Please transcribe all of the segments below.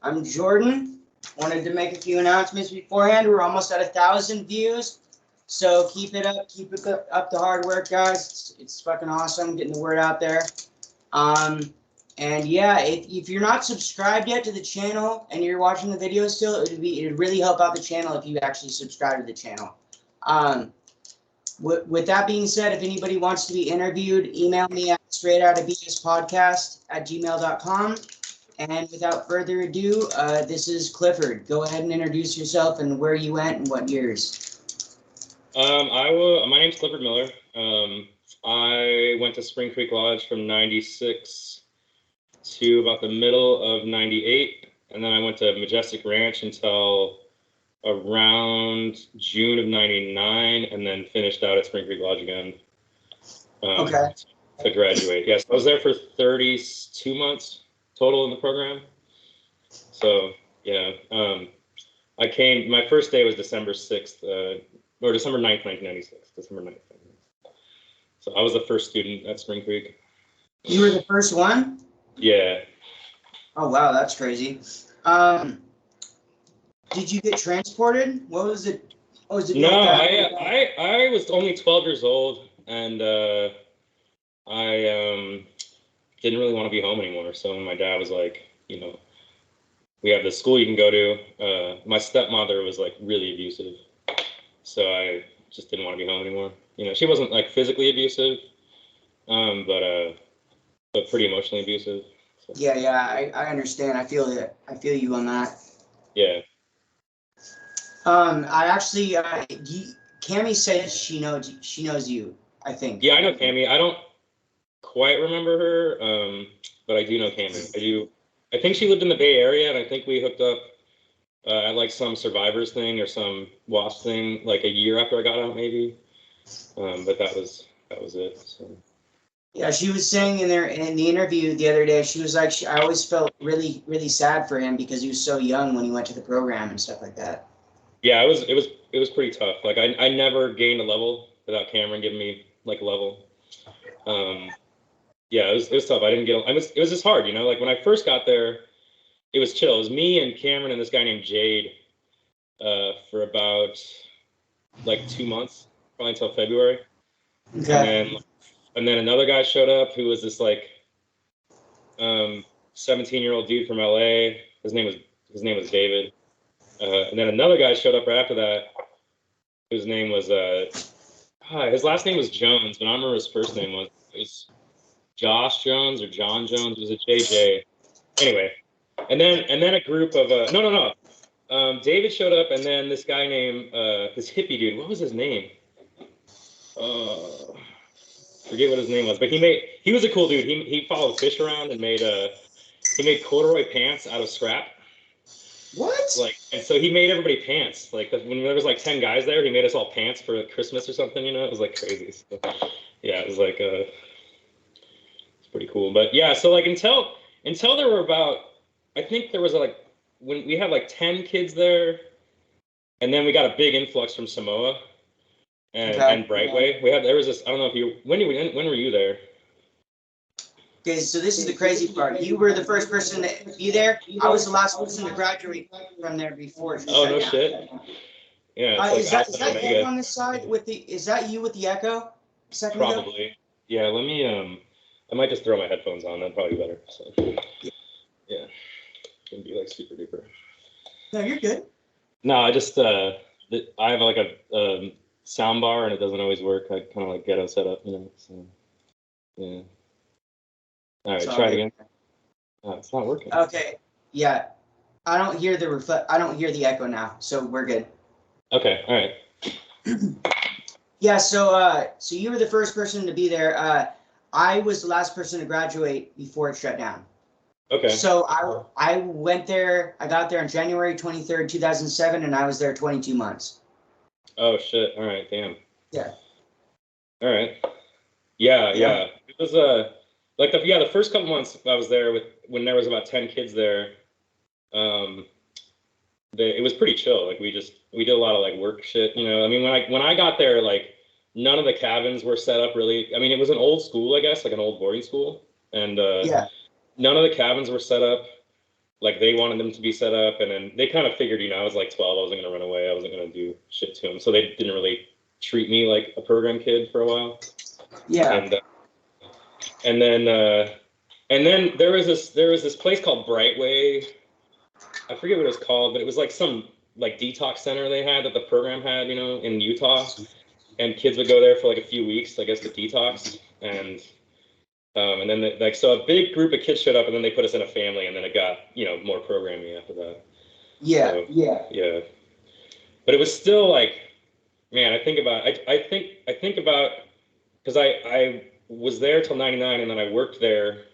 I'm Jordan. Wanted to make a few announcements beforehand. We're almost at 1,000 views. So keep it up. Keep it up the hard work, guys. It's fucking awesome getting the word out there. And yeah, if you're not subscribed yet to the channel and you're watching the video still, it'd really help out the channel if you actually subscribe to the channel. With that being said, if anybody wants to be interviewed, email me at straightoutofbspodcast@gmail.com. And without further ado, this is Clifford. Go ahead and introduce yourself and where you went and what years. My name's Clifford Miller. I went to Spring Creek Lodge from 96 to about the middle of 98. And then I went to Majestic Ranch until around June of 99, and then finished out at Spring Creek Lodge again. Okay. To graduate. Yes, I was there for 32 months total in the program. So yeah, I came. My first day was December 6th, or December 9th, 1996. December 9th. So I was the first student at Spring Creek. You were the first one? Yeah. Oh wow, that's crazy. Did you get transported? What was it? Oh, was it? No, I was only 12 years old, and I didn't really want to be home anymore. So my dad was like, you know, we have this school you can go to. My stepmother was like really abusive, so I just didn't want to be home anymore. You know, she wasn't like physically abusive, but pretty emotionally abusive. So. Yeah, I understand. I feel it. I feel you on that. Yeah. I actually, Cammie says she knows you, I think. Yeah, I know Cammie. I don't quite remember her, but I do know Cammie. I think she lived in the Bay Area, and I think we hooked up at like some Survivors thing or some W.W.A.S.P thing, like a year after I got out, maybe. But that was it. So. Yeah, she was saying in the interview the other day, she was like, I always felt really, really sad for him because he was so young when he went to the program and stuff like that. Yeah, it was pretty tough. Like I never gained a level without Cameron giving me like a level. Yeah, it was tough. It was just hard, you know. Like when I first got there, it was chill. It was me and Cameron and this guy named Jade for about like 2 months, probably until February. Okay. And then another guy showed up who was this like 17-year-old dude from LA. His name was David. And then another guy showed up right after that, whose name was his last name was Jones, but I don't remember his first name was. It was Josh Jones or John Jones. It was a JJ. Anyway, and then a group of no. David showed up, and then this guy named this hippie dude. What was his name? Forget what his name was, but he was a cool dude. He followed fish around and made corduroy pants out of scrap. What? Like, and so he made everybody pants. Like when there was like 10 guys there, he made us all pants for Christmas or something. You know, it was like crazy. So, yeah, it was like it's pretty cool. But yeah, so like until there were about, I think there was like when we had like 10 kids there, and then we got a big influx from Samoa and Brightway. There was this. I don't know if you when were you there? Okay, so this is the crazy part. You were the first person to be there. I was the last person to graduate from there before. Oh, no shit. Yeah. Is that you on this side with the? Is that you with the echo? Probably. Ago? Yeah. Let me. I might just throw my headphones on. That'd probably be better. So. Yeah. Can be like super duper. No, you're good. No, I just I have like a sound bar and it doesn't always work. I kind of like ghetto setup, you know. So. Yeah. All right, try it again. Oh, it's not working. Okay, yeah, I don't hear the echo now, so we're good. Okay, all right. Yeah, so you were the first person to be there. I was the last person to graduate before it shut down. Okay. So I went there. I got there on January 23rd, 2007, and I was there 22 months. Oh shit! All right, damn. Yeah. All right. Yeah. It was like the first couple months I was there when there was about 10 kids there, it was pretty chill. Like we did a lot of like work shit, you know. I mean, when I got there, like none of the cabins were set up really. I mean, it was an old school, I guess, like an old boarding school, and none of the cabins were set up. like they wanted them to be set up, and then they kind of figured, you know, I was like 12, I wasn't gonna run away, I wasn't gonna do shit to them, so they didn't really treat me like a program kid for a while. Yeah. And then there was this place called Brightway. I forget what it was called, but it was like some like detox center they had that the program had, you know, in Utah, and kids would go there for like a few weeks, I guess, to detox, and then like so a big group of kids showed up, and then they put us in a family, and then it got, you know, more programming after that. Yeah. So, yeah. But it was still like, man, I think about because I was there till 99, and then I worked there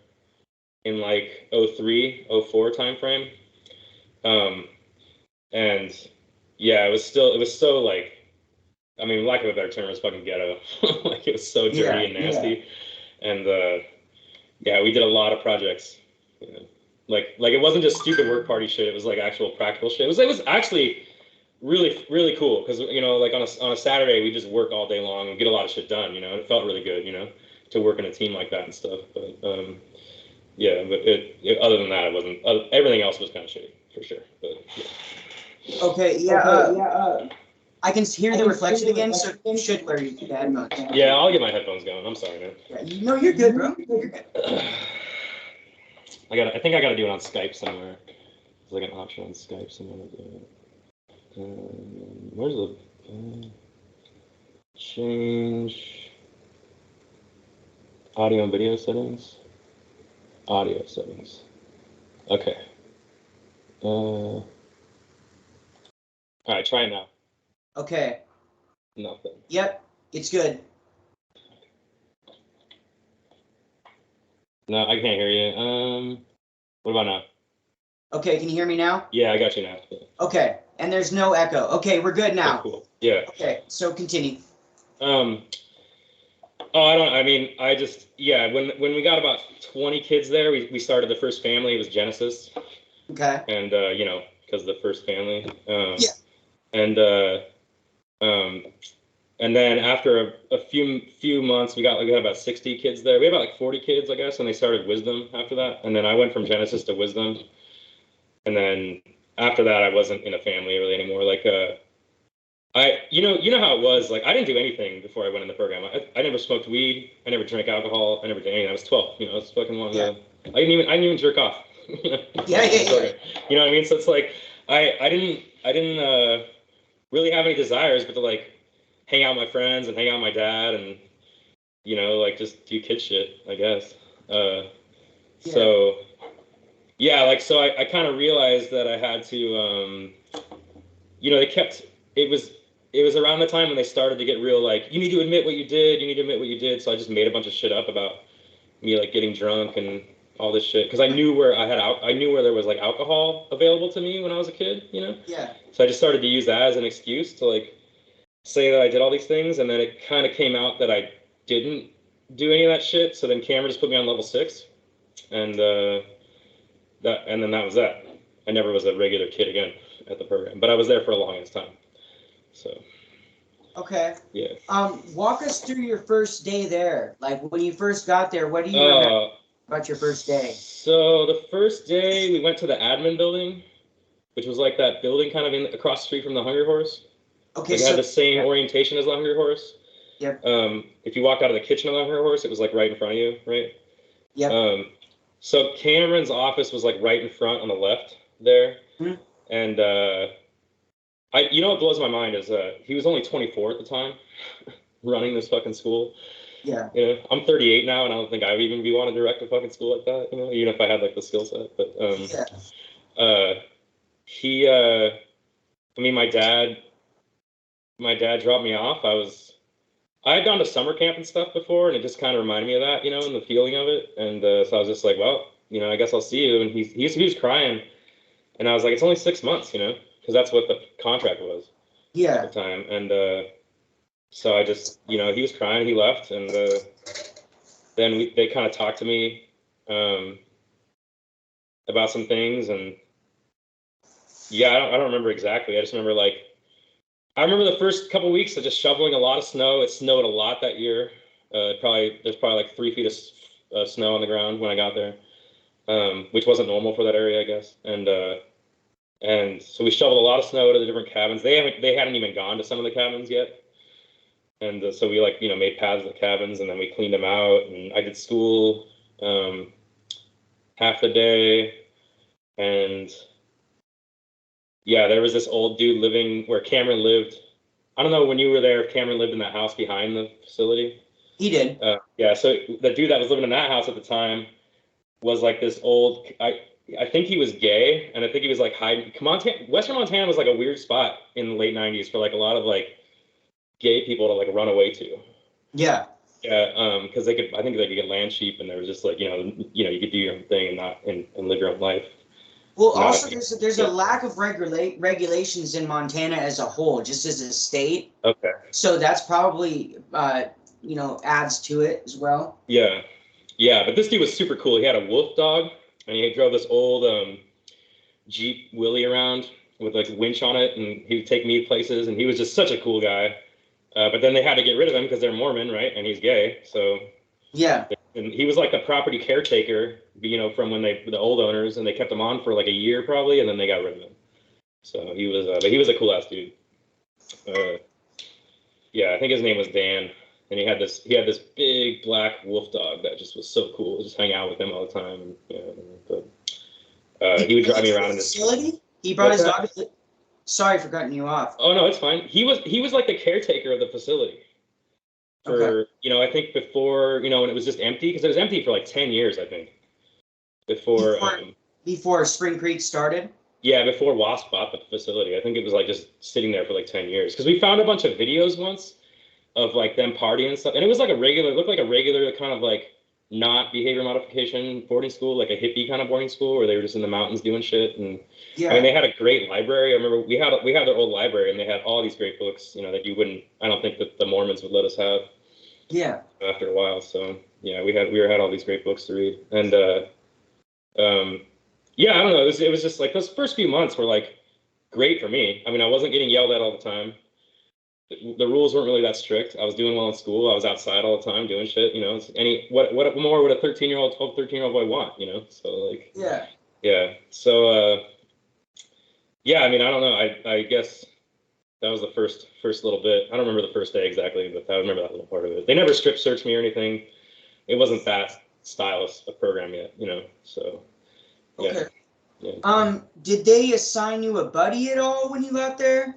in like 03, 04 timeframe. And yeah, it was so like, I mean, lack of a better term, it was fucking ghetto. Like it was so dirty and nasty. Yeah. And yeah, we did a lot of projects. You know? Like it wasn't just stupid work party shit. It was like actual practical shit. It was actually really, really cool because, you know, like on a Saturday we just work all day long and get a lot of shit done. You know, it felt really good, you know, to work in a team like that and stuff. But yeah, but it other than that, it wasn't. Everything else was kind of shitty for sure. But yeah. Okay. Yeah. I can hear the reflection again, so you should wear your headphones. Yeah, I'll get my headphones going. I'm sorry, man. Yeah, no, you're good, bro. You're good. I think I gotta do it on Skype somewhere. There's like an option on Skype somewhere. Where's the change audio and video settings? Audio settings. Okay. All right, try it now. Okay. Nothing. Yep, it's good. No, I can't hear you. What about now? Okay, can you hear me now? Yeah, I got you now. Yeah. Okay, and there's no echo. Okay, we're good now. Oh, cool. Yeah. Okay, so continue. When we got about 20 kids there, we started the first family. It was Genesis. Okay. And you know, because the first family. Yeah. And then after a few months, we had about 60 kids there. We had about like 40 kids, I guess, and they started Wisdom after that. And then I went from Genesis to Wisdom. And then after that, I wasn't in a family really anymore. Like, you know how it was. Like, I didn't do anything before I went in the program. I never smoked weed. I never drank alcohol. I never did anything. I was 12. You know, I was fucking one of the. I didn't even jerk off. You know? Yeah. You know what I mean? So it's like I didn't really have any desires, but to like hang out with my friends and hang out with my dad and, you know, like just do kid shit, I guess. So yeah, like, so I kind of realized that I had to, you know, it was around the time when they started to get real, like, you need to admit what you did. So I just made a bunch of shit up about me, like, getting drunk and all this shit. Cause I knew where there was like alcohol available to me when I was a kid, you know? Yeah. So I just started to use that as an excuse to like say that I did all these things. And then it kind of came out that I didn't do any of that shit. So then Cameron just put me on level 6. And then that was that. I never was a regular kid again at the program, but I was there for a longest time. So. Okay. Yeah. Walk us through your first day there. Like when you first got there, what do you remember about your first day? So the first day we went to the admin building, which was like that building kind of across the street from the Hungry Horse. Okay. It had the same orientation as the Hungry Horse. Yep. If you walked out of the kitchen of the Hungry Horse, it was like right in front of you, right? Yep. So Cameron's office was like right in front on the left there. Mm-hmm. And you know what blows my mind is he was only 24 at the time, running this fucking school. Yeah. You know, I'm 38 now, and I don't think I would even be wanting to direct a fucking school like that. You know, even if I had like the skill set. But I mean, my dad dropped me off. I had gone to summer camp and stuff before, and it just kind of reminded me of that, you know, and the feeling of it. And so I was just like, well, you know, I guess I'll see you. And he was crying, and I was like, it's only 6 months, you know, because that's what the contract was. Yeah. At the time, and so I just, you know, he was crying, he left, and then they kind of talked to me about some things, and yeah, I don't remember exactly. I just remember I remember the first couple weeks of just shoveling a lot of snow. It snowed a lot that year. There's probably like 3 feet of snow on the ground when I got there. which wasn't normal for that area, I guess. And so we shoveled a lot of snow to the different cabins. They hadn't even gone to some of the cabins yet. And so we made paths to the cabins, and then we cleaned them out. And I did school half the day. And yeah, there was this old dude living where Cameron lived. I don't know when you were there if Cameron lived in that house behind the facility. He did. Yeah, so the dude that was living in that house at the time was like this old. I think he was gay, and I think he was like hiding. Western Montana was like a weird spot in the late '90s for like a lot of like gay people to like run away to. Yeah. Yeah, because I think they could get land cheap, and they were just like you could do your own thing and not and live your own life. Well, also there's a lack of regulations in Montana as a whole, just as a state. Okay. So that's probably adds to it as well. Yeah, but this dude was super cool. He had a wolf dog. And he drove this old Jeep Willie around with like a winch on it, and he would take me places, and he was just such a cool guy. But then they had to get rid of him because they're Mormon, right? And he's gay, so yeah. And he was like the property caretaker, from when the old owners, and they kept him on for like a year probably, and then they got rid of him. So he was, but he was a cool ass dude. Yeah, I think his name was Dan. And he had this big black wolf dog that just was so cool. Just hang out with him all the time. But he would drive me around in this facility. He brought his dog. Sorry for cutting you off. Oh no, it's fine. He was like the caretaker of the facility. For I think before when it was just empty, because it was empty for like 10 years, I think. Before Spring Creek started. Yeah, before W.W.A.S.P bought the facility, I think it was like just sitting there for like 10 years. Because we found a bunch of videos once of like them partying and stuff, and it was like it looked like a regular kind of like not behavior modification boarding school, like a hippie kind of boarding school where they were just in the mountains doing shit. And yeah, I mean they had a great library. I remember we had their old library, and they had all these great books, that I don't think that the Mormons would let us have. Yeah. After a while, so yeah, we had all these great books to read, and yeah, I don't know, it was just like those first few months were like great for me. I mean, I wasn't getting yelled at all the time. The rules weren't really that strict. I was doing well in school. I was outside all the time doing shit, what more would a 13-year-old boy want, So like yeah. So yeah, I mean, I don't know. I guess that was the first little bit. I don't remember the first day exactly, but I remember that little part of it. They never strip searched me or anything. It wasn't that style of program yet, So yeah. Okay. Yeah. Did they assign you a buddy at all when you got there?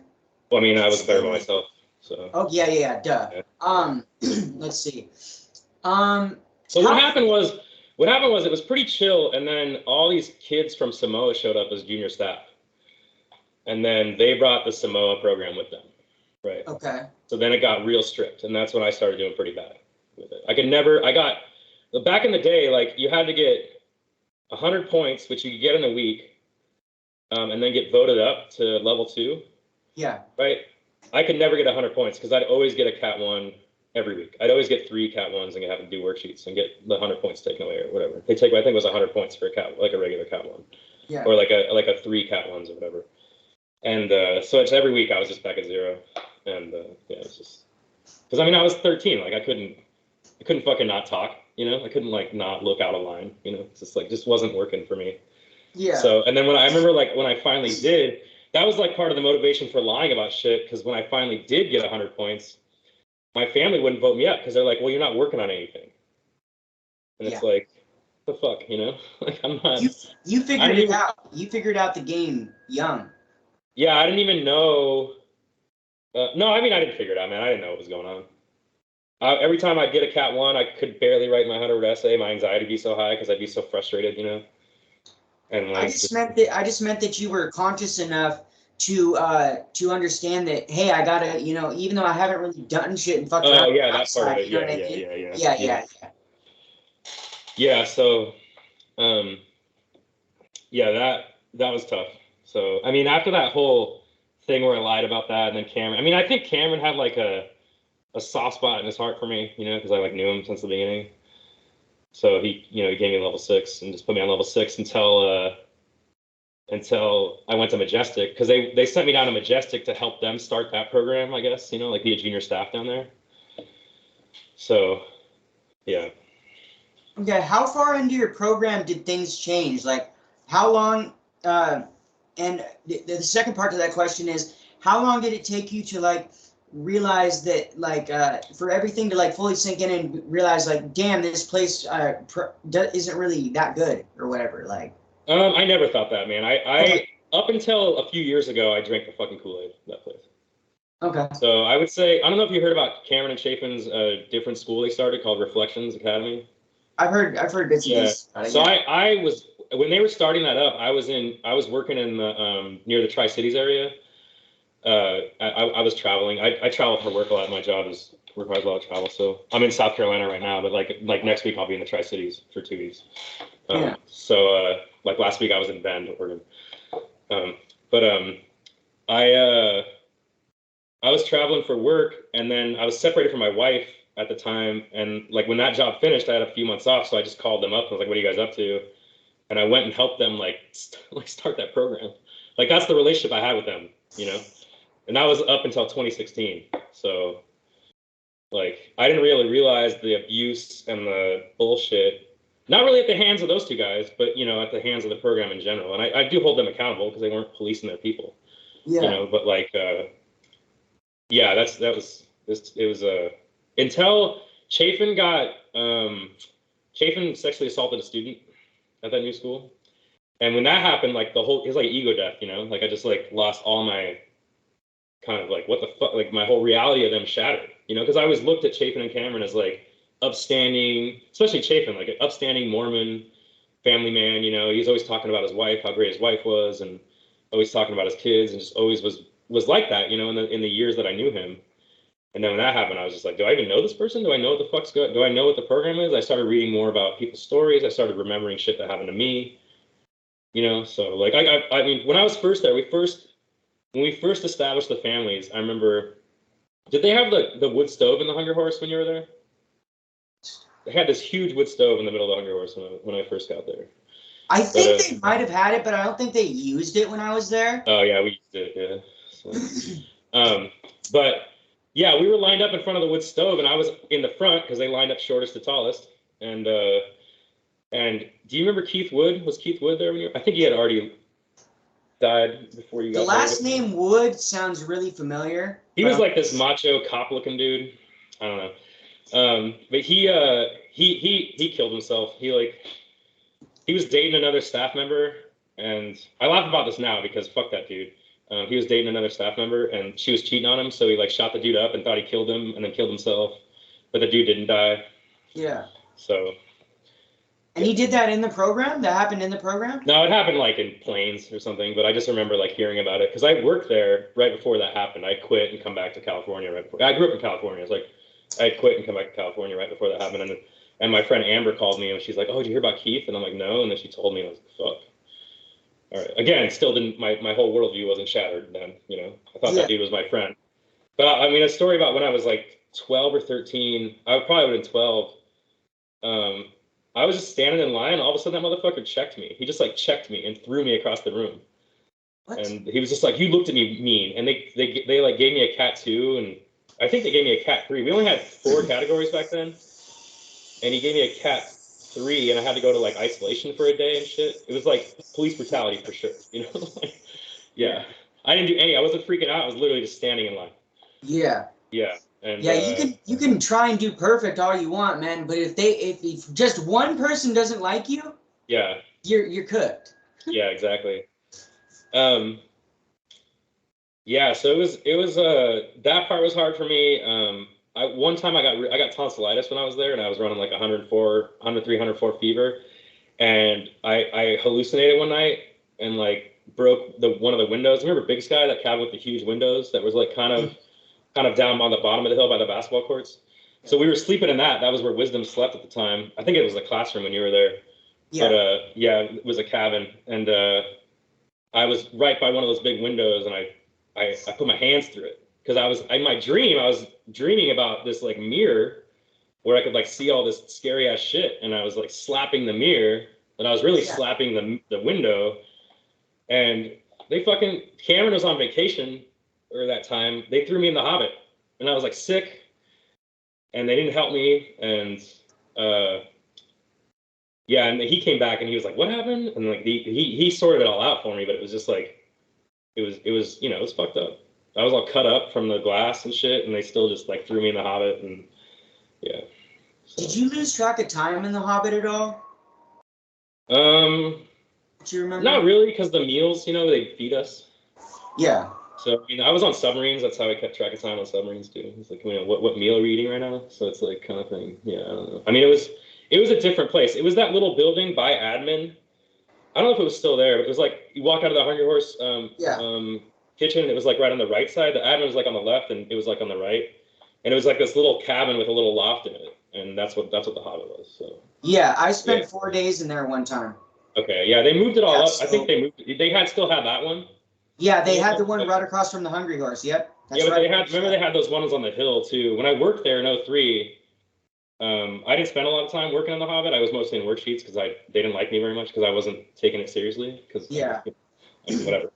Well, I mean, I was there by myself. So. Oh yeah, duh. Yeah. Let's see. So what happened was it was pretty chill, and then all these kids from Samoa showed up as junior staff, and then they brought the Samoa program with them, right? Okay. So then it got real strict, and that's when I started doing pretty bad with it. Back in the day, like you had to get 100 points, which you could get in a week, and then get voted up to level 2. Yeah. Right. I could never get 100 points because I'd always get a Cat 1 every week. I'd always get 3 Cat 1s and have to do worksheets and get the 100 points taken away or whatever. I think it was 100 points for like a regular Cat 1. Yeah. Or like a 3 Cat 1s or whatever. And so it's every week I was just back at 0. And yeah, it's just because I mean I was 13. Like I couldn't fucking not talk. I couldn't like not look out of line. It's just wasn't working for me. Yeah. So and then when I finally did. That was like part of the motivation for lying about shit, because when I finally did get 100 points, my family wouldn't vote me up because they're like, well, you're not working on anything. And it's like, what the fuck, Like I'm not. You figured it out. You figured out the game young. Yeah, I didn't even know. No, I mean, I didn't figure it out, man. I didn't know what was going on. Every time I'd get a Cat 1, I could barely write my 100-word essay. My anxiety would be so high because I'd be so frustrated, And like, I just meant that you were conscious enough to understand that, hey, I gotta, even though I haven't really done shit and fucked around. Oh yeah, that's part of it. Yeah. Yeah. So, yeah, that was tough. So, I mean, after that whole thing where I lied about that, and then Cameron. I mean, I think Cameron had like a soft spot in his heart for me, because I like knew him since the beginning. So he gave me level 6 and just put me on level 6 until I went to Majestic, because they sent me down to Majestic to help them start that program, I guess, like be a junior staff down there. So, yeah. Okay, how far into your program did things change? Like, how long, and the second part to that question is, how long did it take you to, like, realize that, like, for everything to, like, fully sink in and realize, like, damn, this place isn't really that good, or whatever, like? I never thought that, man. Okay. Up until a few years ago, I drank the fucking Kool-Aid, that place. Okay. So I would say, I don't know if you heard about Cameron and Chafin's different school they started called Reflections Academy. I've heard bits of Yeah. this. So I was, when they were starting that up, I was working in the near the Tri-Cities area. I was traveling. I travel for work a lot. My job requires a lot of travel. So I'm in South Carolina right now, but like next week I'll be in the Tri-Cities for 2 weeks. Yeah. So like last week I was in Bend, Oregon. But I was traveling for work, and then I was separated from my wife at the time, and like when that job finished, I had a few months off, so I just called them up and was like, "What are you guys up to?" And I went and helped them like start that program. Like that's the relationship I had with them, you know. And that was up until 2016. So like I didn't really realize the abuse and the bullshit, not really at the hands of those two guys, but you know, at the hands of the program in general. And I do hold them accountable because they weren't policing their people. Yeah. You know, but like yeah, it was until Chafin Chafin sexually assaulted a student at that new school. And when that happened, like it's like ego death, you know, like I just like lost all my kind of like, what the fuck, like my whole reality of them shattered, you know, because I always looked at Chafin and Cameron as like upstanding, especially Chafin, like an upstanding Mormon family man, you know, he's always talking about his wife, how great his wife was, and always talking about his kids, and just always was like that, you know, in the years that I knew him. And then when that happened, I was just like, do I even know this person? Do I know what the fuck's good? Do I know what the program is? I started reading more about people's stories. I started remembering shit that happened to me, you know? So like, I mean, when I was first there, when we first established the families, I remember, did they have the wood stove in the Hunger Horse when you were there? They had this huge wood stove in the middle of the Hunger Horse when I first got there. I think they might have had it, but I don't think they used it when I was there. Oh yeah, we used it, yeah. So, but yeah, we were lined up in front of the wood stove, and I was in the front because they lined up shortest to tallest. And do you remember Keith Wood? Was Keith Wood there when I think he had already died before you got there. The last name Wood sounds really familiar. He was like this macho cop-looking dude. I don't know. But he killed himself. He was dating another staff member, and I laugh about this now because fuck that dude. He was dating another staff member, and she was cheating on him, so he like shot the dude up and thought he killed him, and then killed himself. But the dude didn't die. Yeah. So. And he did that in the program? That happened in the program? No, it happened like in Plains or something, but I just remember like hearing about it because I worked there right before that happened. I quit and come back to California right before. I grew up in California. It's like I quit and come back to California right before that happened, and my friend Amber called me and she's like, "Oh, did you hear about Keith?" And I'm like, "No," and then she told me, and I was like, "Fuck." All right. Again, still didn't. My whole worldview wasn't shattered then. You know, I thought that dude was my friend. But I mean, a story about when I was like 12 or 13. I probably would have been 12. I was just standing in line, and all of a sudden that motherfucker checked me. He just like checked me and threw me across the room. What? And he was just like, "You looked at me mean." And they like gave me a cat 2, and I think they gave me a cat 3. We only had 4 categories back then, and he gave me a cat 3, and I had to go to like isolation for a day and shit. It was like police brutality for sure, you know? Yeah. I didn't do any. I wasn't freaking out. I was literally just standing in line. Yeah. Yeah. And yeah, you can try and do perfect all you want, man. But if just one person doesn't like you, yeah, you're cooked. Yeah, exactly. Yeah, so it was that part was hard for me. One time I got tonsillitis when I was there, and I was running like 103, 104 fever, and I hallucinated one night and like broke one of the windows. Remember Big Sky, that cabin with the huge windows that was like kind of down on the bottom of the hill by the basketball courts? So we were sleeping in that. That was where Wisdom slept at the time. I think it was the classroom when you were there. Yeah. But yeah, it was a cabin, and I was right by one of those big windows, and I put my hands through it because I was dreaming about this like mirror where I could like see all this scary ass shit, and I was like slapping the mirror, and I was really slapping the window, and Cameron was on vacation or that time. They threw me in the Hobbit, and I was like sick, and they didn't help me, and yeah, and he came back and he was like, "What happened?" And like he sorted it all out for me, but it was just like it was it was fucked up. I was all cut up from the glass and shit, and they still just like threw me in the Hobbit, and yeah. So. Did you lose track of time in the Hobbit at all? Do you remember? Not really, because the meals, they feed us. Yeah. So I was on submarines. That's how I kept track of time on submarines too. It's like, what meal are we eating right now? So it's like kind of thing. Yeah, I don't know. I mean, it was a different place. It was that little building by admin. I don't know if it was still there, but it was like you walk out of the Hungry Horse kitchen, and it was like right on the right side. The admin was like on the left, and it was like on the right, and it was like this little cabin with a little loft in it, and that's what the Hobbit was. So yeah, I spent 4 days in there one time. Okay, yeah, they moved it all up. So, I think they still had that one. Yeah, they had the one right across from the Hungry Horse. Yep. That's but right. They had those ones on the hill too. When I worked there in 03, I didn't spend a lot of time working on the Hobbit. I was mostly in worksheets because they didn't like me very much because I wasn't taking it seriously. Because whatever.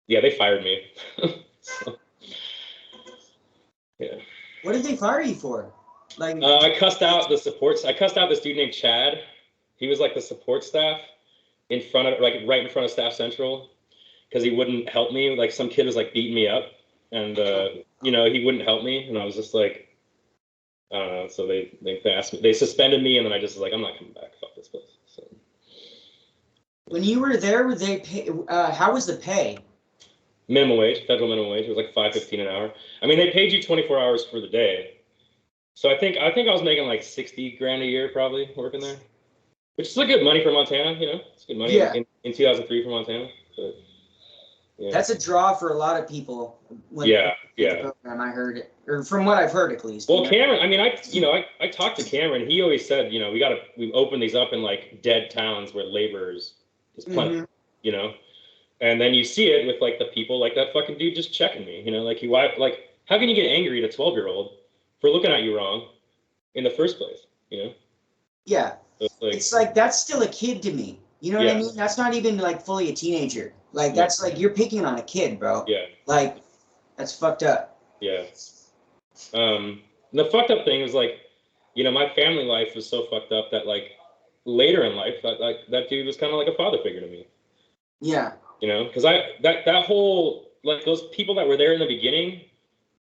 Yeah, they fired me. So, yeah. What did they fire you for? Like I cussed out the supports. I cussed out this dude named Chad. He was like the support staff right in front of Staff Central, because he wouldn't help me. Like some kid was like beating me up, and he wouldn't help me, and I was just like, I don't know. So they asked me, they suspended me, and then I just was like, I'm not coming back. Fuck this place. So. When you were there, were they pay? How was the pay? Minimum wage, federal minimum wage. It was like $5.15 an hour. I mean, they paid you 24 hours for the day. So I think I was making like 60 grand a year probably working there, which is like good money for Montana. It's good money in 2003 for Montana. But, yeah. That's a draw for a lot of people. Yeah. The program, I heard it, or from what I've heard at least. Well, Cameron, I mean, I talked to Cameron. He always said, we open these up in like dead towns where laborers is plenty, and then you see it with like the people like that fucking dude just checking me, like how can you get angry at a 12-year-old for looking at you wrong in the first place, Yeah. So it's like that's still a kid to me. You know what I mean? That's not even like fully a teenager. Like that's like you're picking on a kid, bro. Yeah. Like that's fucked up. Yeah. The fucked up thing was like, my family life was so fucked up that like later in life, that dude was kind of like a father figure to me. Yeah. Because that whole like those people that were there in the beginning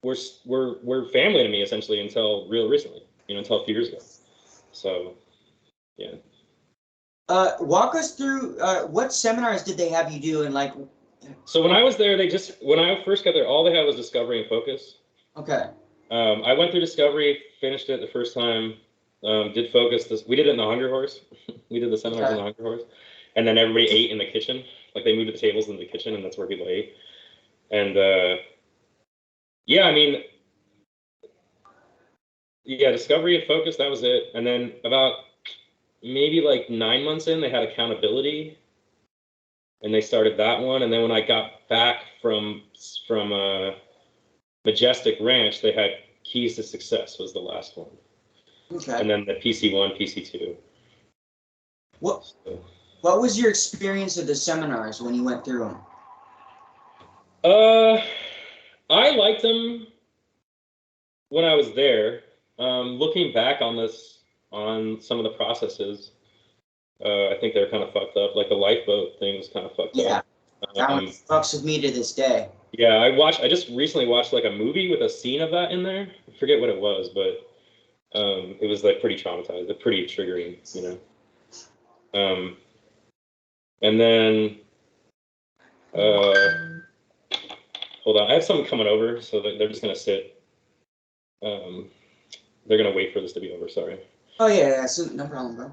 were family to me essentially until real recently, until a few years ago. So, yeah. Walk us through what seminars did they have you do and like. So when I was there, when I first got there, all they had was Discovery and Focus. Okay. I went through Discovery, finished it the first time, did Focus. We did it in the Hungry Horse. We did the seminars in the Hungry Horse. And then everybody ate in the kitchen. Like they moved the tables in the kitchen, and that's where people ate. And Discovery and Focus, that was it. And then about maybe like 9 months in, they had Accountability. And they started that one. And then when I got back from Majestic Ranch, they had Keys to Success was the last one. Okay. And then the PC1, PC2. What was your experience of the seminars when you went through them? I liked them when I was there. Looking back on some of the processes, I think they're kind of fucked up. Like the lifeboat thing was kind of fucked up. That one fucks with me to this day. Yeah, I just recently watched like a movie with a scene of that in there. I forget what it was, but it was like pretty traumatizing, pretty triggering, And then, hold on, I have someone coming over, so they're just gonna sit. They're gonna wait for this to be over. Sorry. Oh yeah, so no problem, bro.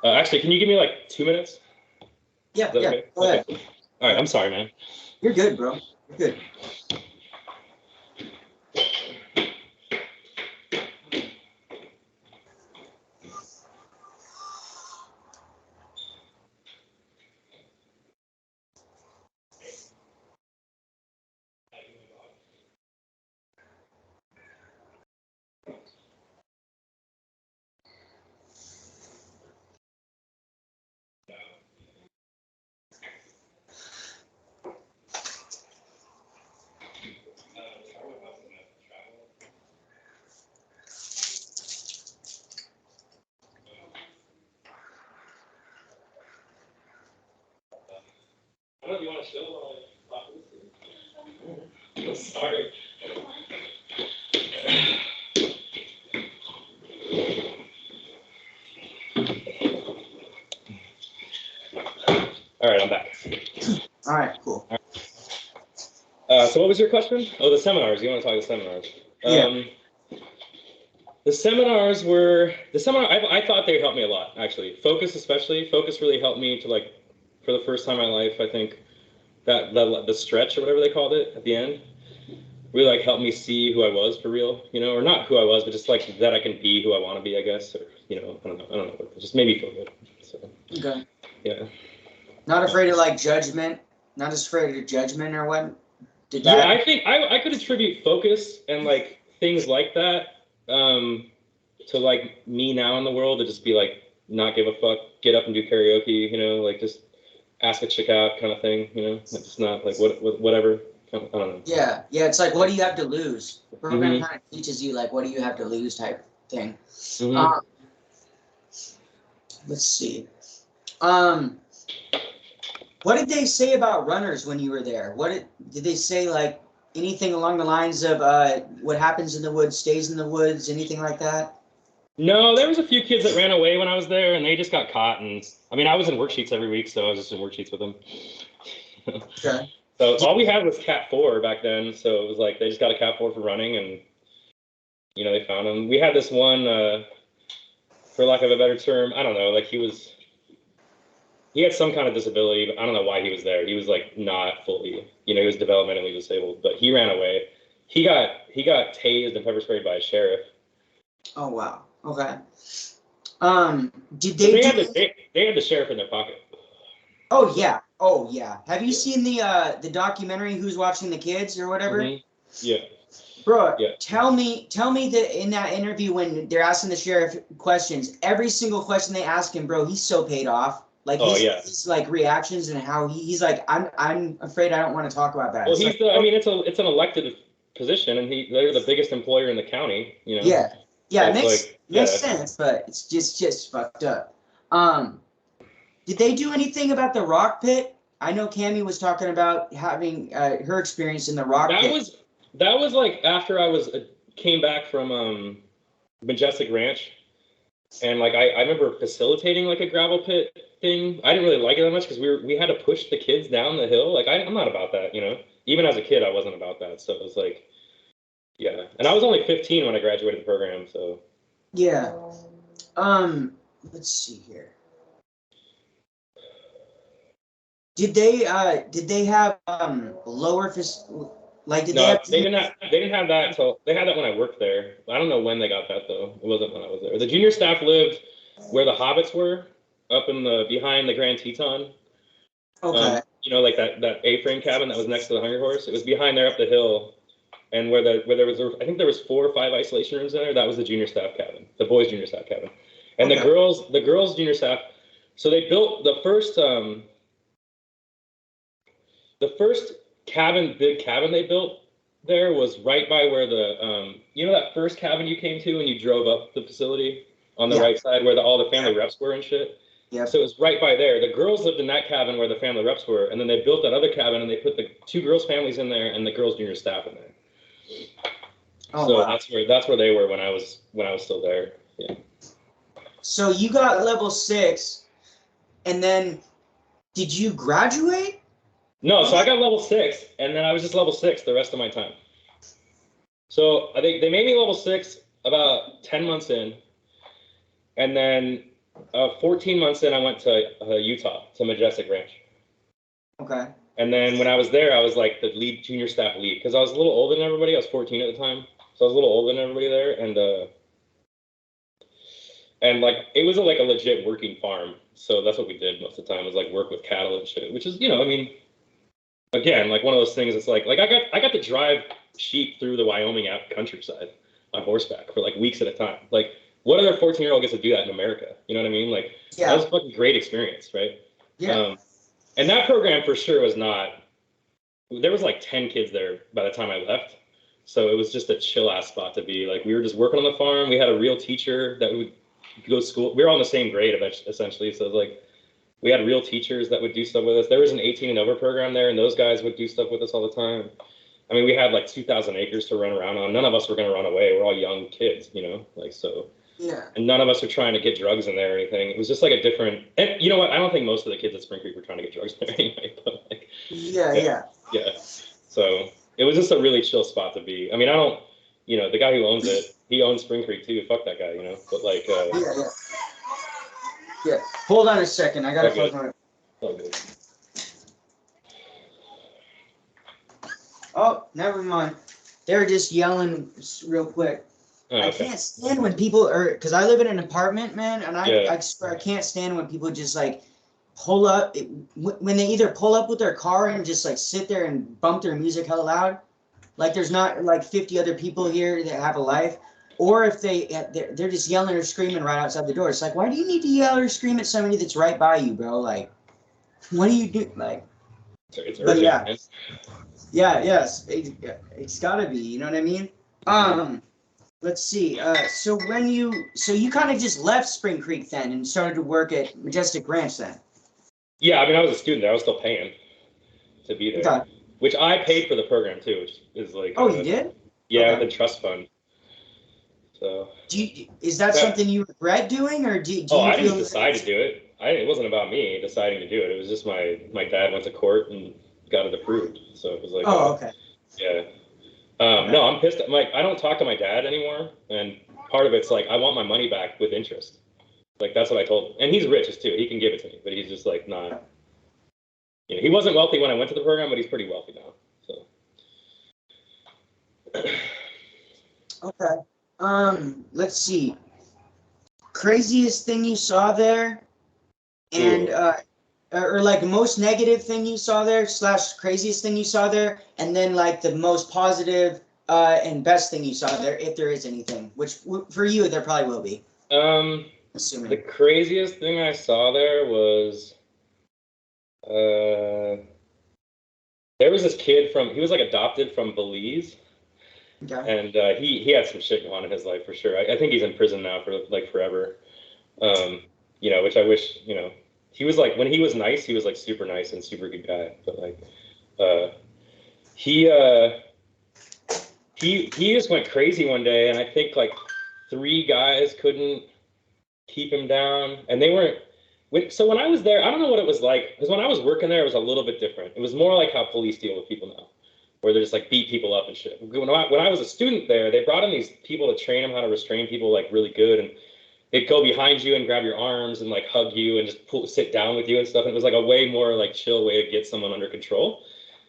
Actually, can you give me like 2 minutes? Yeah. Okay? Go ahead. Okay. All right, I'm sorry, man. You're good, bro. You're good. you want to show while I sorry. All right, I'm back. All right, cool. So what was your question? Oh, the seminars. You want to talk the seminars? Yeah. The seminar. I thought they helped me a lot, actually. Focus, especially. Focus really helped me to, like, for the first time in my life. I think that the stretch or whatever they called it at the end really, like, helped me see who I was for real. You know, or not who I was, but just like that I can be who I want to be, I guess. Or, you know, I don't know. It just made me feel good. So. Okay. Yeah. Not afraid of like judgment. Not as afraid of judgment or what? Did Yeah, that? I think I could attribute focus and like things like that to like me now in the world, to just be like not give a fuck, get up and do karaoke, you know, like just ask a chick out kind of thing, you know. It's not like whatever. I don't know. Yeah, it's like, what do you have to lose? The program Mm-hmm. kind of teaches you like, what do you have to lose type thing. Mm-hmm. Let's see. What did they say about runners when you were there? Did they say, like, anything along the lines of what happens in the woods stays in the woods, anything like that? No, there was a few kids that ran away when I was there, and they just got caught. And I mean, I was in worksheets every week, so I was just in worksheets with them. Okay. So all we had was Cat 4 back then, so it was like they just got a Cat 4 for running, and you know, they found him. We had this one, for lack of a better term, I don't know, like he had some kind of disability, but I don't know why he was there. He was like not fully, you know, he was developmentally disabled, but he ran away. He got tased and pepper sprayed by a sheriff. Oh wow. Okay. Did But they they had the sheriff in their pocket. Oh yeah. Have you seen the documentary Who's Watching the Kids or whatever? Mm-hmm. Yeah. Bro, yeah. tell me that in that interview when they're asking the sheriff questions, every single question they ask him, bro, he's so paid off. Like his like reactions and how he's like, I'm afraid I don't want to talk about that. Well, it's it's an elected position, and they're the biggest employer in the county, you know. Yeah. So it makes sense, but it's just fucked up. Did they do anything about the rock pit? I know Cammie was talking about having her experience in the rock pit. That was like after I came back from Majestic Ranch, and like I remember facilitating like a gravel pit thing. I didn't really like it that much because we had to push the kids down the hill. Like I'm not about that, you know. Even as a kid, I wasn't about that. So it was like, yeah. And I was only 15 when I graduated the program, so. Yeah. Let's see here. Did they have lower like did No, they didn't have that until they had that when I worked there. I don't know when they got that though. It wasn't when I was there. The junior staff lived where the hobbits were, up in behind the Grand Teton. Okay. You know, like that A-frame cabin that was next to the Hunger Horse. It was behind there up the hill, and where there was I think there was 4 or 5 isolation rooms in there. That was the junior staff cabin, the boys' junior staff cabin, and the girls' junior staff. So they built the first big cabin they built there was right by where the you know that first cabin you came to when you drove up the facility on the right side where all the family reps were and shit. Yeah. So it was right by there. The girls lived in that cabin where the family reps were, and then they built that other cabin and they put the 2 girls' families in there and the girls' junior staff in there. Oh, so wow. that's where they were when I was still there. Yeah. So you got level 6, and then did you graduate? No, so I got level 6, and then I was just level 6 the rest of my time. So I think they made me level 6 about 10 months in, and then 14 months in, I went to Utah, to Majestic Ranch. Okay. And then when I was there, I was like the junior staff lead, because I was a little older than everybody. I was 14 at the time, so I was a little older than everybody there, and like it was like a legit working farm. So that's what we did most of the time, was like work with cattle and shit, which is, you know, I mean, again, like one of those things. It's like I got to drive sheep through the Wyoming countryside on horseback for like weeks at a time. Like, what other 14-year-old gets to do that in America? You know what I mean? Like, that was a fucking great experience, right? Yeah. And that program for sure was not. There was like 10 kids there by the time I left, so it was just a chill ass spot to be. Like, we were just working on the farm. We had a real teacher that would go to school. We were all in the same grade essentially, so it was like We had real teachers that would do stuff with us. There was an 18 and over program there, and those guys would do stuff with us all the time. I mean, we had like 2,000 acres to run around on. None of us were going to run away. We're all young kids, you know, like, so. Yeah. And none of us were trying to get drugs in there or anything. It was just like a different, and you know what? I don't think most of the kids at Spring Creek were trying to get drugs in there anyway, but like. Yeah. So it was just a really chill spot to be. I mean, I don't, you know, the guy who owns it, he owns Spring Creek too. Fuck that guy, you know, but like. Yeah. Hold on a second. I got to close my. Oh, good. Oh, never mind. They're just yelling real quick. Oh, okay. I can't stand when people are, because I live in an apartment, man, and I swear I can't stand when people just like pull up, when they either pull up with their car and just like sit there and bump their music hella loud, like there's not like 50 other people here that have a life, or if they're just yelling or screaming right outside the door. It's like, why do you need to yell or scream at somebody that's right by you, bro? Like, what do you do? Like, it's but urgent, yeah. man. Yes, it's gotta be, you know what I mean? Let's see. So you kind of just left Spring Creek then and started to work at Majestic Ranch then? Yeah, I mean, I was a student there. I was still paying to be there, Okay. which I paid for the program too, which is like. Oh, you did? Yeah, Okay. with the trust fund. So. Is that something you regret doing, or do you I feel didn't decide to do it. It wasn't about me deciding to do it. It was just my dad went to court and got it approved. So it was like. Oh, okay. Yeah. No, I'm pissed. Like, I don't talk to my dad anymore, and part of it's like I want my money back with interest. Like, that's what I told him. And he's rich too. He can give it to me, but he's just like not. You know, he wasn't wealthy when I went to the program, but he's pretty wealthy now. So. Okay. Let's see. Craziest thing you saw there, and or like most negative thing you saw there / craziest thing you saw there, and then like the most positive and best thing you saw there, if there is anything, which for you there probably will be. Assuming. The craziest thing I saw there was there was this kid he was like adopted from Belize. Okay. And he had some shit going on in his life for sure. I think he's in prison now for like forever. You know, which I wish, you know, he was like, when he was nice, he was like super nice and super good guy. But like, he just went crazy one day, and I think like 3 guys couldn't keep him down, and they weren't. So when I was there, I don't know what it was like, because when I was working there, it was a little bit different. It was more like how police deal with people now, where they just like beat people up and shit. When I was a student there, they brought in these people to train them how to restrain people like really good, and they'd go behind you and grab your arms and like hug you and just sit down with you and stuff. And it was like a way more like chill way to get someone under control,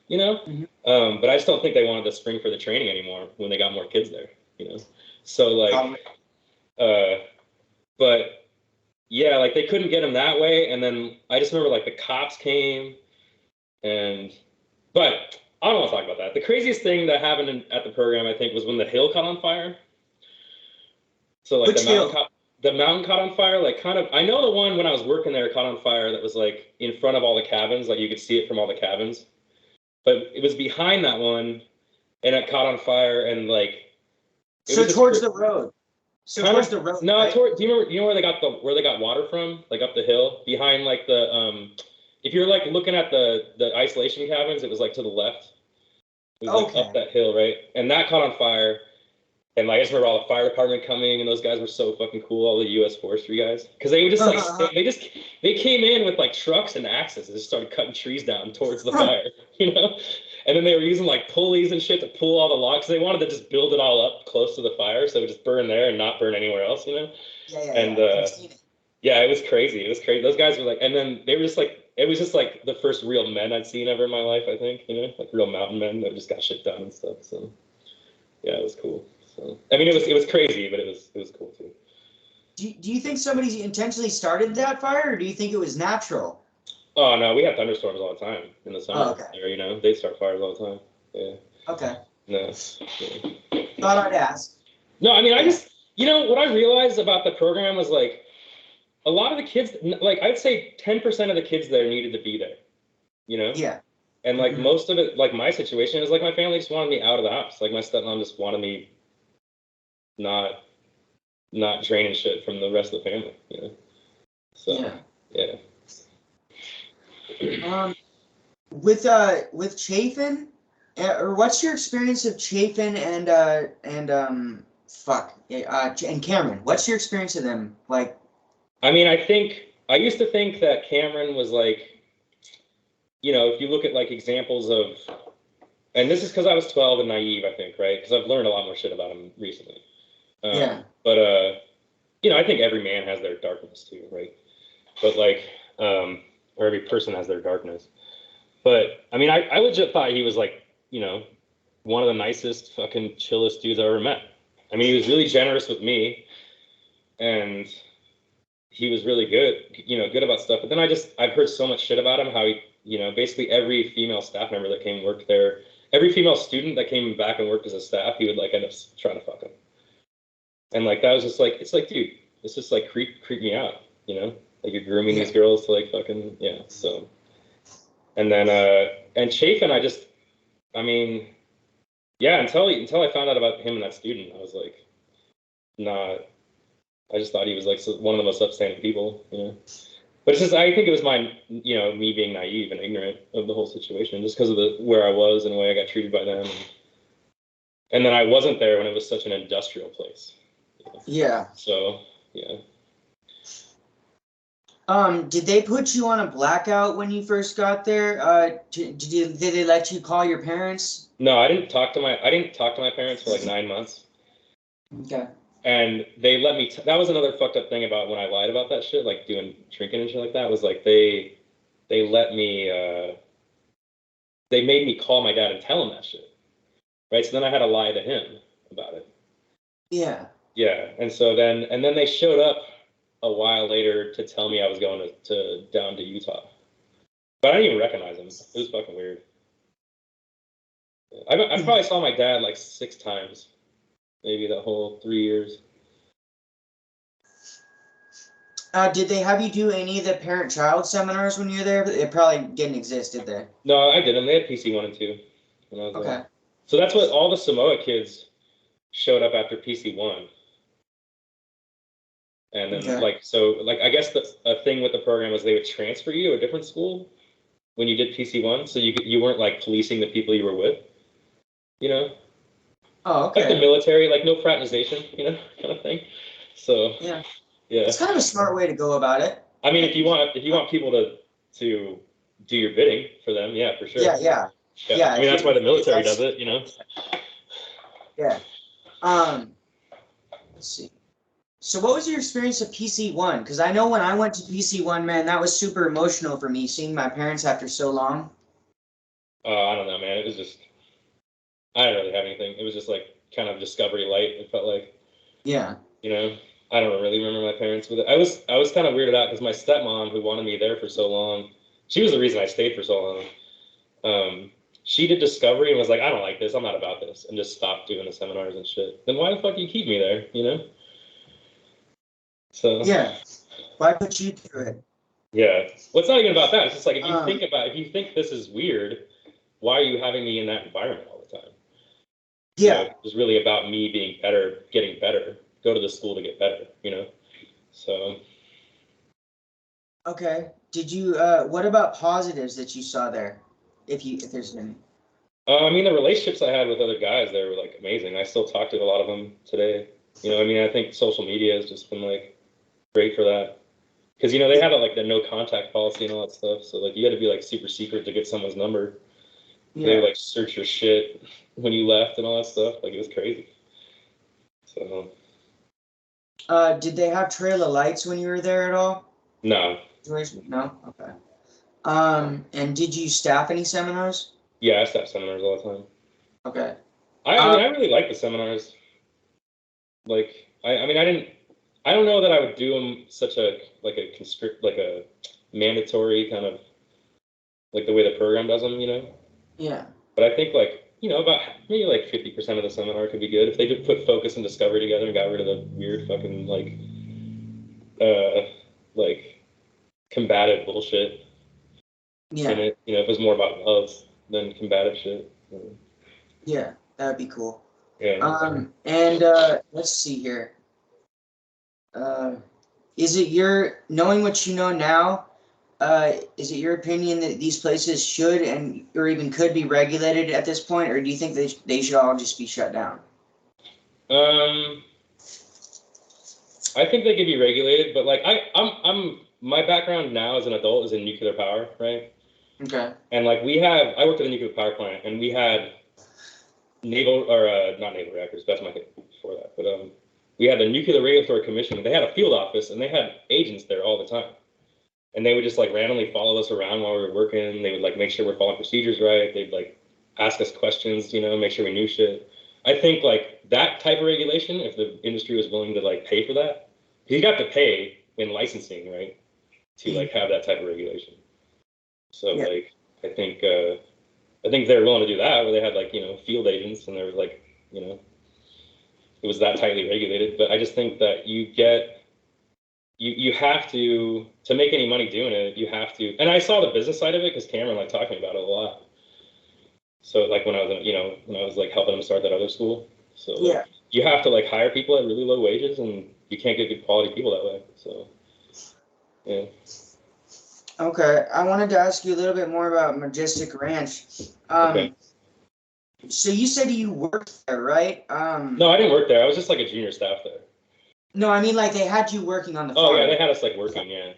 you know? Mm-hmm. But I just don't think they wanted to spring for the training anymore when they got more kids there, you know? So like, but yeah, like they couldn't get him that way. And then I just remember like the cops came but I don't want to talk about that. The craziest thing that happened at the program, I think, was when the hill caught on fire. So like the mountain caught on fire, like kind of, I know the one when I was working there caught on fire that was like in front of all the cabins, like you could see it from all the cabins. But it was behind that one, and it caught on fire, and like. So towards the road. So towards the road. No, right? do you remember? You know where they got water from? Like up the hill, behind like the if you're like looking at the isolation cabins, it was like to the left. It was like up that hill, right? And that caught on fire. And like, I just remember all the fire department coming, and those guys were so fucking cool, all the U.S. Forestry guys, because they would just like they came in with like trucks and axes and just started cutting trees down towards the fire, you know. And then they were using like pulleys and shit to pull all the logs. They wanted to just build it all up close to the fire, so it would just burn there and not burn anywhere else, you know. Yeah, it was crazy. It was crazy. Those guys were like, and then they were just like, it was just like the first real men I'd seen ever in my life, I think, you know, like real mountain men that just got shit done and stuff. So yeah, it was cool. So, I mean, it was crazy, but it was cool too. Do you think somebody intentionally started that fire, or do you think it was natural? Oh no, we have thunderstorms all the time in the summer. There, you know, they start fires all the time. Yeah. Okay. No. Yeah. Thought I'd ask. No, I mean, I just, you know, what I realized about the program was like, a lot of the kids, like I'd say 10% of the kids there needed to be there. You know. Yeah. And like most of it, like my situation is like my family just wanted me out of the house. Like my stepmom just wanted me not draining shit from the rest of the family, you know. So yeah. With Chafin, or what's your experience of Chafin and Cameron? What's your experience of them like? I mean, I used to think that Cameron was like, if you look at like examples of, and this is because I was 12 and naive, I think, right? Because I've learned a lot more shit about him recently. Yeah. But I think every man has their darkness too, right? But like, or every person has their darkness. But I mean, I legit thought he was like, one of the nicest, fucking chillest dudes I ever met. I mean, he was really generous with me, and he was really good, good about stuff. But then I've heard so much shit about him, how he, basically every female staff member that came and worked there, every female student that came back and worked as a staff, he would like end up trying to fuck him. And like, that was just like, it's like, dude, it's just like creep me out, like you're grooming these girls to like fucking, yeah. So, and then, and Chafin, I mean, yeah, until I found out about him and that student, I was like, nah, I just thought he was like one of the most upstanding people, But it's just, I think it was me being naive and ignorant of the whole situation, just because of where I was and the way I got treated by them. And then I wasn't there when it was such an industrial place. Yeah. So, yeah. Did they put you on a blackout when you first got there? Did they let you call your parents? No, I didn't talk to my parents for like 9 months. Okay. And they let me, that was another fucked up thing about when I lied about that shit, like doing drinking and shit like that, was like they let me, they made me call my dad and tell him that shit. Right? So then I had to lie to him about it. Yeah. Yeah. And then they showed up a while later to tell me I was going down to Utah. But I didn't even recognize him. It was fucking weird. I probably saw my dad like 6 times. Maybe the whole 3 years. Did they have you do any of the parent-child seminars when you were there? They probably didn't exist, did they? No, I did them. They had PC 1 and 2 when I was okay. there. So that's what all the Samoa kids showed up after PC 1. And then I guess a thing with the program was they would transfer you to a different school when you did PC 1, so you weren't like policing the people you were with, Oh, okay. Like the military, like no fraternization, kind of thing. So yeah, yeah, it's kind of a smart way to go about it. I mean, if you want people to do your bidding for them, yeah, for sure. Yeah. I mean, that's why the military does it, Yeah. Let's see. So what was your experience of PC1? Because I know when I went to PC1, man, that was super emotional for me, seeing my parents after so long. I don't know, man. It was just, I didn't really have anything. It was just like kind of Discovery Light. It felt like. Yeah. I don't really remember my parents with it. I was kind of weirded out because my stepmom, who wanted me there for so long, she was the reason I stayed for so long. She did Discovery and was like, I don't like this. I'm not about this, and just stopped doing the seminars and shit. Then why the fuck you keep me there? So yeah, why put you through it? Yeah, well, it's not even about that. It's just like if you think this is weird, why are you having me in that environment all the time? Yeah, it's really about me being better, getting better. Go to the school to get better, So. Okay. Did you? What about positives that you saw there, if there's any? I mean, the relationships I had with other guys, they were like amazing. I still talk to a lot of them today. I think social media has just been like great for that. Because they had like the no contact policy and all that stuff, so like you had to be like super secret to get someone's number. Yeah. They would like search your shit when you left and all that stuff. Like it was crazy. So. Did they have Trail of Lights when you were there at all? No. No. Okay. And did you staff any seminars? Yeah, I staff seminars all the time. Okay. I really like the seminars. Like I don't know that I would do them such a mandatory kind of like the way the program does them, Yeah. But I think like, about maybe like 50% of the seminar could be good if they did put focus and discovery together and got rid of the weird fucking like combative bullshit. Yeah. In it, if it was more about love than combative shit. Yeah, that would be cool. Yeah. And let's see here. Is it knowing what you know now, is it your opinion that these places should or even could be regulated at this point, or do you think they should all just be shut down? I think they could be regulated, but like I'm my background now as an adult is in nuclear power, right? Okay. And like I worked at a nuclear power plant, and we had not naval reactors. That's my thing before that, but we had the Nuclear Regulatory Commission. They had a field office, and they had agents there all the time. And they would just like randomly follow us around while we were working. They would like make sure we're following procedures right. They'd like ask us questions, make sure we knew shit. I think like that type of regulation, if the industry was willing to like pay for that, you'd have to pay in licensing, right, to like have that type of regulation. So like I think they're willing to do that, where they had like field agents, and there was like it was that tightly regulated. But I just think that you have to make any money doing it, you have to. And I saw the business side of it because Cameron like talking about it a lot. So like when I was like helping him start that other school. So like, you have to like hire people at really low wages, and you can't get good quality people that way. So yeah. Okay, I wanted to ask you a little bit more about Majestic Ranch. Okay. So you said you worked there, right? No, I didn't work there. I was just like a junior staff there. No, I mean like they had you working on the farm. Oh yeah, they had us like working. Yeah.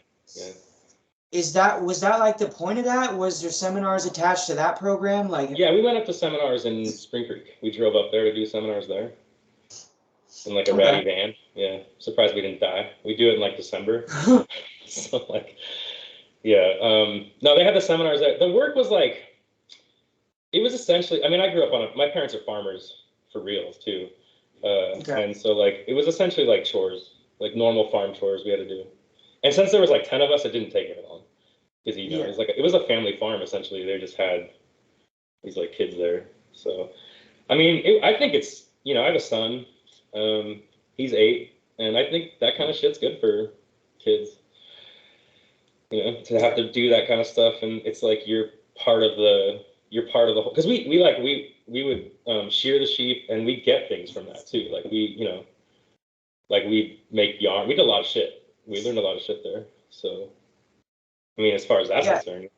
Was that like the point of that? Was there seminars attached to that program? Like yeah, we went up to seminars in Spring Creek. We drove up there to do seminars there in like a ratty van. Yeah, surprised we didn't die. We do it in like December. So like, yeah. No, they had the seminars. The work was like, it was essentially. I mean, I grew up my parents are farmers for real too, and so like it was essentially like chores, like normal farm chores we had to do. And since there was like 10 of us, it didn't take very long, because it was a family farm essentially. They just had these like kids there. So, I mean, I think it's I have a son. He's 8, and I think that kind of shit's good for kids. To have to do that kind of stuff, and it's like you're part of the whole. Because we would shear the sheep, and we get things from that too. Like we make yarn. We did a lot of shit. We learned a lot of shit there. So, I mean, as far as that's concerned,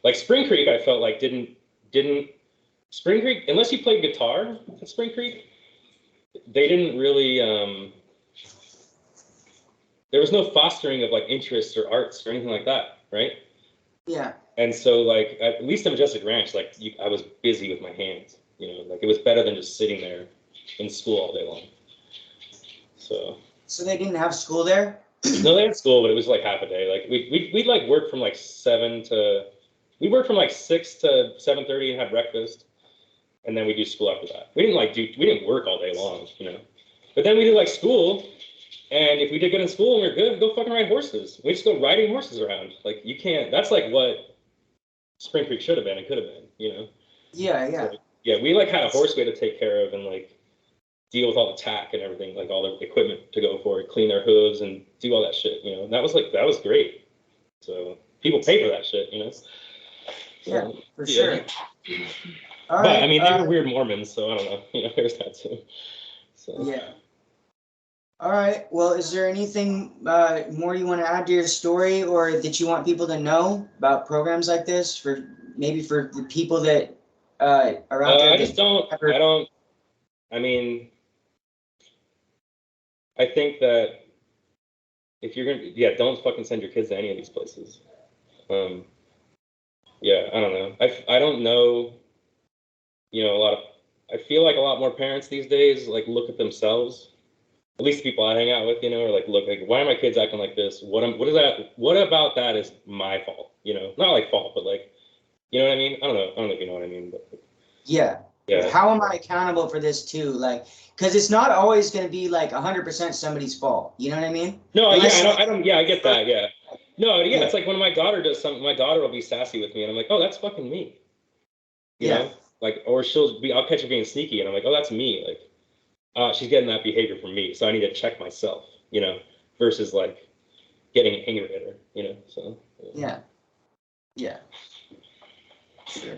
like Spring Creek, I felt like didn't Spring Creek, unless you played guitar at Spring Creek, they didn't really. There was no fostering of like interests or arts or anything like that, right? Yeah. And so, like, at least at Majestic Ranch, like, I was busy with my hands. Like it was better than just sitting there in school all day long. So they didn't have school there? No, they had school, but it was like half a day. Like we'd like work from like 6 to 7:30 and have breakfast, and then we do school after that. We didn't work all day long, But then we did like school, and if we did good in school and we were good, we'd go fucking ride horses. We just go riding horses around. Like you can't. That's like what Spring Creek should have been and could have been, Yeah. So, yeah, we like had a horse we had to take care of and like deal with all the tack and everything, like all the equipment to go for it, clean their hooves and do all that shit, And that was great. So people pay for that shit, So, yeah, for sure. All but right, I mean, they were weird Mormons, so I don't know. There's that too. So yeah. All right. Well, is there anything more you want to add to your story, or that you want people to know about programs like this for the people that are out there? I just don't. I mean, I think that if you're gonna, don't fucking send your kids to any of these places. I don't know. I don't know. I feel like a lot more parents these days like look at themselves. At least the people I hang out with, or like look like, why are my kids acting like this? What is that? What about that is my fault? Not like fault, but like, you know what I mean? I don't know if you know what I mean, but yeah. How am I accountable for this too? Like, because it's not always going to be like 100% somebody's fault. You know what I mean? No, I don't. Yeah, I get that. Yeah. No, yeah, it's like when my daughter does something, my daughter will be sassy with me, and I'm like, oh, that's fucking me. You know, like, or I'll catch her being sneaky, and I'm like, oh, that's me. Like, she's getting that behavior from me, so I need to check myself, versus like getting angry at her, So. Yeah. Sure.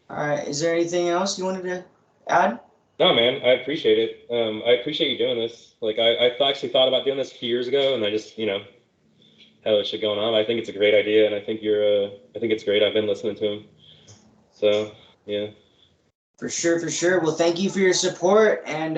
All right. Is there anything else you wanted to add? No, man. I appreciate it. I appreciate you doing this. Like, I actually thought about doing this a few years ago, and I just, hella shit going on. I think it's a great idea, and I think I think it's great. I've been listening to him. So yeah. For sure, for sure. Well, thank you for your support, and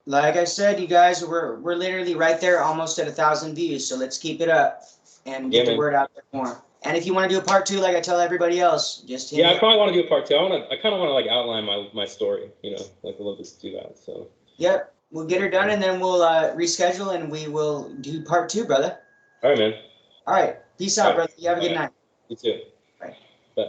like I said, you guys, we're literally right there, almost at 1,000 views. So let's keep it up and get the word out there more. And if you want to do a part 2, like I tell everybody else, just hit me I probably want to do a part 2. I kind of want to like outline my story, you know, like a little bit to do that. So. Yep, we'll get her done, and then we'll reschedule, and we will do part 2, brother. All right, man. All right, peace out, brother. You have a good night. You too. Bye. Bye.